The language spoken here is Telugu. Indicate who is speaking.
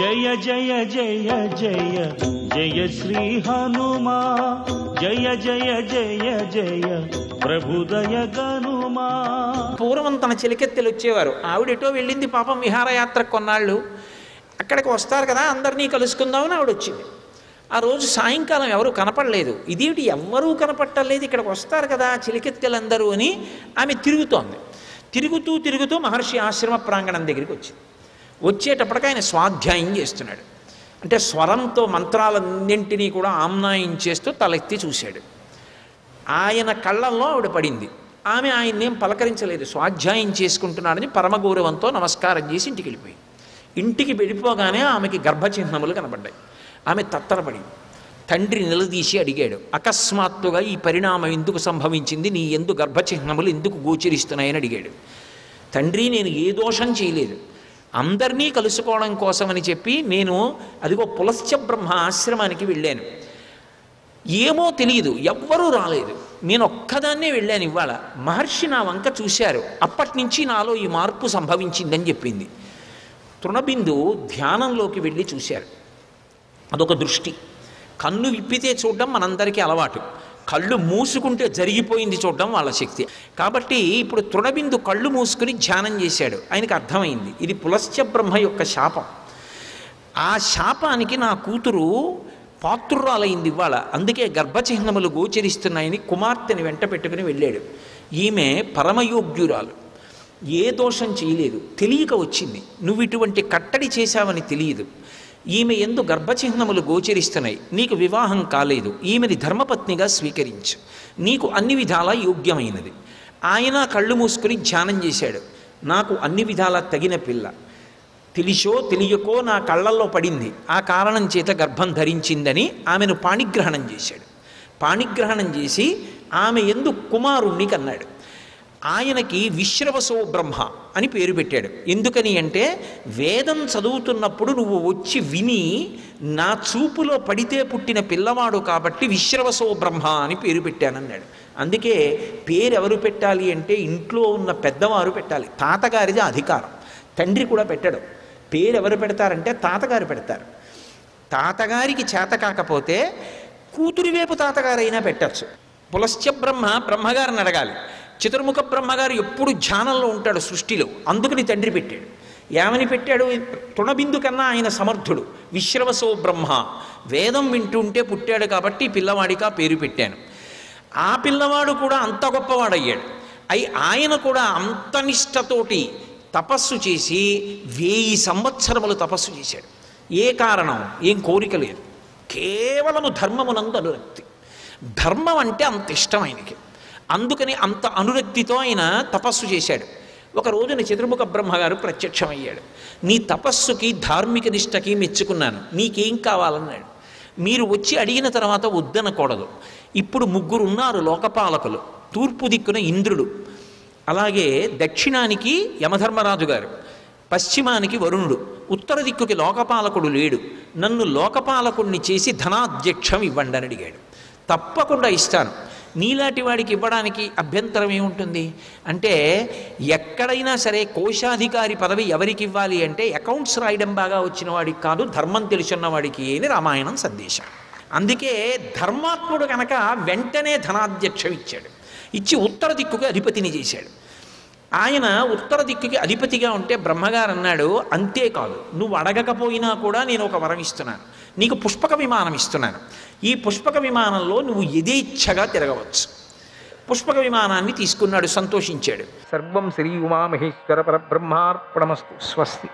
Speaker 1: జయ జయ జయ జయ జయ శ్రీ హనుమా, జయ జయ జయ జయ ప్రభుదయ గనుమా.
Speaker 2: పూర్వం తన చిలికెత్తెలు వచ్చేవారు. ఆవిడెటో వెళ్ళింది పాపం విహారయాత్ర కొన్నాళ్ళు. అక్కడికి వస్తారు కదా, అందరినీ కలుసుకుందామని ఆవిడ వచ్చింది. ఆ రోజు సాయంకాలం ఎవరు కనపడలేదు. ఇదేమిటి ఎవ్వరూ కనపట్టలేదు, ఇక్కడికి వస్తారు కదా చిలికెత్తెలందరూ అని ఆమె తిరుగుతోంది. తిరుగుతూ తిరుగుతూ మహర్షి ఆశ్రమ ప్రాంగణం దగ్గరికి వచ్చింది. వచ్చేటప్పటికి ఆయన స్వాధ్యాయం చేస్తున్నాడు. అంటే స్వరంతో మంత్రాలన్నింటినీ కూడా ఆమ్నాయించేస్తూ తలెత్తి చూశాడు. ఆయన కళ్ళల్లో ఆవిడ పడింది. ఆమె ఆయన్నేం పలకరించలేదు, స్వాధ్యాయం చేసుకుంటున్నాడని పరమగౌరవంతో నమస్కారం చేసి ఇంటికి వెళ్ళిపోయింది. ఇంటికి వెళ్ళిపోగానే ఆమెకి గర్భచిహ్నములు కనబడ్డాయి. ఆమె తత్తరపడి తండ్రి నిలదీసి అడిగాడు, అకస్మాత్తుగా ఈ పరిణామం ఎందుకు సంభవించింది, నీ ఎందుకు గర్భచిహ్నములు ఎందుకు గోచరిస్తున్నాయని అడిగాడు. తండ్రి, నేను ఏ దోషం చేయలేదు, అందరినీ కలుసుకోవడం కోసమని చెప్పి నేను అదిగో పులస్త్య బ్రహ్మ ఆశ్రమానికి వెళ్ళాను. ఏమో తెలియదు, ఎవ్వరూ రాలేదు, నేను ఒక్కదాన్నే వెళ్ళాను. ఇవాళ మహర్షి నా వంక చూశారు, అప్పటి నుంచి నాలో ఈ మార్పు సంభవించిందని చెప్పింది. తృణబిందు ధ్యానంలోకి వెళ్ళి చూశారు. అదొక దృష్టి. కన్ను విప్పితే చూడడం మనందరికీ అలవాటు, కళ్ళు మూసుకుంటే జరిగిపోయింది చూడడం వాళ్ళ శక్తి. కాబట్టి ఇప్పుడు తృణబిందు కళ్ళు మూసుకుని ధ్యానం చేశాడు. ఆయనకు అర్థమైంది ఇది పులస్త్య బ్రహ్మ యొక్క శాపం. ఆ శాపానికి నా కూతురు పాత్రురాలైంది ఇవాళ, అందుకే గర్భచిహ్నములు గోచరిస్తున్నాయని కుమార్తెని వెంట పెట్టుకుని వెళ్ళాడు. ఈమె పరమయోగ్యురాలు, ఏ దోషం చేయలేదు, తెలియక వచ్చింది. నువ్వు ఇటువంటి కట్టడి చేశావని తెలియదు. ఈమె ఎందు గర్భచిహ్నములు గోచరిస్తున్నాయి, నీకు వివాహం కాలేదు, ఈమెని ధర్మపత్నిగా స్వీకరించు, నీకు అన్ని విధాలా యోగ్యమైనది. ఆయన కళ్ళు మూసుకుని ధ్యానం చేశాడు. నాకు అన్ని విధాలా తగిన పిల్ల, తెలిసో తెలియకో నా కళ్ళల్లో పడింది, ఆ కారణం చేత గర్భం ధరించిందని ఆమెను పాణిగ్రహణం చేశాడు. పాణిగ్రహణం చేసి ఆమె ఎందు కుమారుణ్ణి కన్నాడు. ఆయనకి విశ్రవసో బ్రహ్మ అని పేరు పెట్టాడు. ఎందుకని అంటే వేదం చదువుతున్నప్పుడు నువ్వు వచ్చి విని నా చూపులో పడితే పుట్టిన పిల్లవాడు కాబట్టి విశ్రవసో బ్రహ్మ అని పేరు పెట్టానన్నాడు. అందుకే పేరు ఎవరు పెట్టాలి అంటే ఇంట్లో ఉన్న పెద్దవారు పెట్టాలి. తాతగారిది అధికారం, తండ్రి కూడా పెట్టడు. పేరు ఎవరు పెడతారంటే తాతగారు పెడతారు. తాతగారికి చేత కాకపోతే కూతురి వైపు తాతగారైనా పెట్టచ్చు. పులస్త్య బ్రహ్మ బ్రహ్మగారిని అడగాలి. చతుర్ముఖ బ్రహ్మగారు ఎప్పుడు ధ్యానంలో ఉంటాడు సృష్టిలో, అందుకని తండ్రి పెట్టాడు. ఏమని పెట్టాడు? తృణబిందు కన్నా ఆయన సమర్థుడు, విశ్రవసో బ్రహ్మ, వేదం వింటుంటే పుట్టాడు కాబట్టి పిల్లవాడికి ఆ పేరు పెట్టాను. ఆ పిల్లవాడు కూడా అంత గొప్పవాడయ్యాడు. ఆయన కూడా అంత నిష్టతోటి తపస్సు చేసి 1000 సంవత్సరములు తపస్సు చేశాడు. ఏ కారణం, ఏం కోరిక లేదు, కేవలము ధర్మమునందు అనురక్తి. ధర్మం అంటే అంత ఇష్టం ఆయనకి, అందుకని అంత అనురక్తితో ఆయన తపస్సు చేశాడు. ఒక రోజున చతుర్ముఖ బ్రహ్మగారు ప్రత్యక్షమయ్యాడు. నీ తపస్సుకి ధార్మిక నిష్టకి మెచ్చుకున్నాను, నీకేం కావాలన్నాడు. మీరు వచ్చి అడిగిన తర్వాత వద్దనకూడదు. ఇప్పుడు 3 ఉన్నారు లోకపాలకులు. తూర్పు దిక్కున ఇంద్రుడు, అలాగే దక్షిణానికి యమధర్మరాజు గారు, పశ్చిమానికి వరుణుడు, ఉత్తర దిక్కుకి లోకపాలకుడు లేడు. నన్ను లోకపాలకుడిని చేసి ధనాధ్యక్షం ఇవ్వండి అని అడిగాడు. తప్పకుండా ఇస్తాను. నీలాంటి వాడికి ఇవ్వడానికి అభ్యంతరం ఏముంటుంది అంటే, ఎక్కడైనా సరే కోశాధికారి పదవి ఎవరికి ఇవ్వాలి అంటే అకౌంట్స్ రాయడం బాగా వచ్చిన వాడికి కాదు, ధర్మం తెలుసున్న వాడికి అని రామాయణం సందేశం. అందుకే ధర్మాత్ముడు కనుక వెంటనే ధనాధ్యక్షం ఇచ్చాడు. ఇచ్చి ఉత్తర దిక్కుకి అధిపతిని చేశాడు. ఆయన ఉత్తర దిక్కుకి అధిపతిగా ఉంటే బ్రహ్మగారు అన్నాడు, అంతేకాదు, నువ్వు అడగకపోయినా కూడా నేను ఒక వరం ఇస్తున్నాను, నీకు పుష్పక విమానం ఇస్తున్నాను. ఈ పుష్పక విమానంలో నువ్వు యథేచ్ఛగా తిరగవచ్చు. పుష్పక విమానాన్ని తీసుకున్నాడు, సంతోషించాడు. సర్వం శ్రీ ఉమామహేశ్వర పరబ్రహ్మార్పణమస్తు. స్వస్తి.